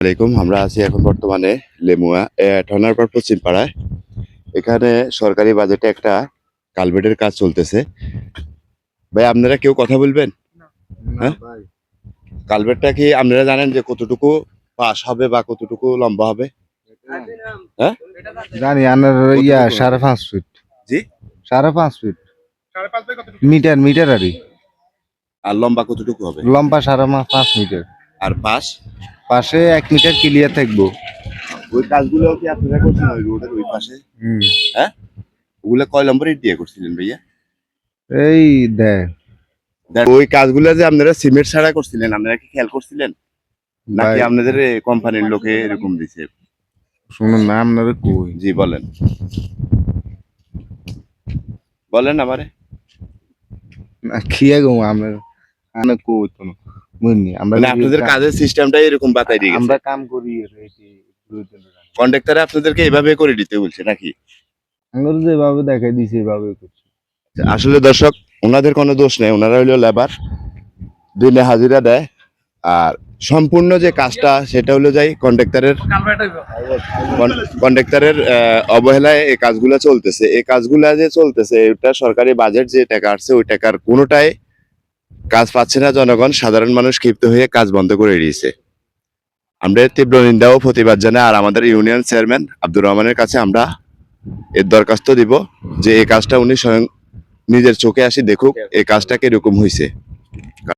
আলাইকুম। আমরা আছি এখন বর্তমানে লেমুয়া ঠনারপাড় পশ্চিম পাড়ায়। এখানে সরকারি বাজেটে একটা কালভার্টের কাজ চলতেছে। ভাই আপনারা কেউ কথা বলবেন? হ্যাঁ, কালভার্টটা কি আপনারা জানেন যে কতটুকু পাশ হবে বা কতটুকু লম্বা হবে? হ্যাঁ, জানি আনার ইয়া কতটুকু হবে? 5.5 ফিট। জি। 5.5 ফিট মিটার মিটার আরই আর লম্বা কতটুকু হবে? লম্বা 5.5 মিটার। আর পাশ? পাশে 1 মিটার ক্লিয়ার থাকবো। ওই কাজগুলো কি আপনারা করছেন ওই রোডের ওই পাশে? হ্যাঁ, ওগুলা কয় নম্বর ইট দিয়ে করছিলেন ভাইয়া? এই দেখ ওই কাজগুলো যে আপনারা সিমেন্ট ছাড়া করছিলেন, আপনারা কি খেয়াল করছিলেন নাকি ভাই, আপনাদের কোম্পানির লোকে এরকম দিছে? শুনুন না আপনারা কই জি বলেন, বলেন আমারে। না খিয়া গো আপনার আনা কই তো বুঝনি আমরা মানে আপনাদের কাজের সিস্টেমটাই এরকম বাতাই দিয়ে গেছে। আমরা কাম করি কন্ট্রাক্টর আপনাদেরকে এভাবে করে দিতে বলছে নাকি? আমরা যেভাবে দেখাই দিছি এভাবে করছি। আসলে দর্শক, ওনাদের কোনো দোষ নেই, ওনারা হইলো লেবার, দিনে হাজিরা দেয়। আর সম্পূর্ণ যে কাজটা সেটা হলো যাই কন্ট্রাক্টরের অবহেলায় এই কাজগুলো চলতেছে। এই কাজগুলা যে চলতেছে এটা সরকারি বাজেট যে টাকা আসছে ওই টাকার কোনোটাই কাজ পাচ্ছে না জনগণ। সাধারণ মানুষ ক্ষিপ্ত হয়ে কাজ বন্ধ করে দিয়েছে। আমরা এর তীব্র নিন্দা ও প্রতিবাদ জানাই। আর আমাদের ইউনিয়ন চেয়ারম্যান আব্দুর রহমানের কাছে আমরা এর দরখাস্ত দিব যে এই কাজটা উনি স্বয়ং নিজের চোখে আসি দেখুক এই কাজটা কিরকম হয়েছে।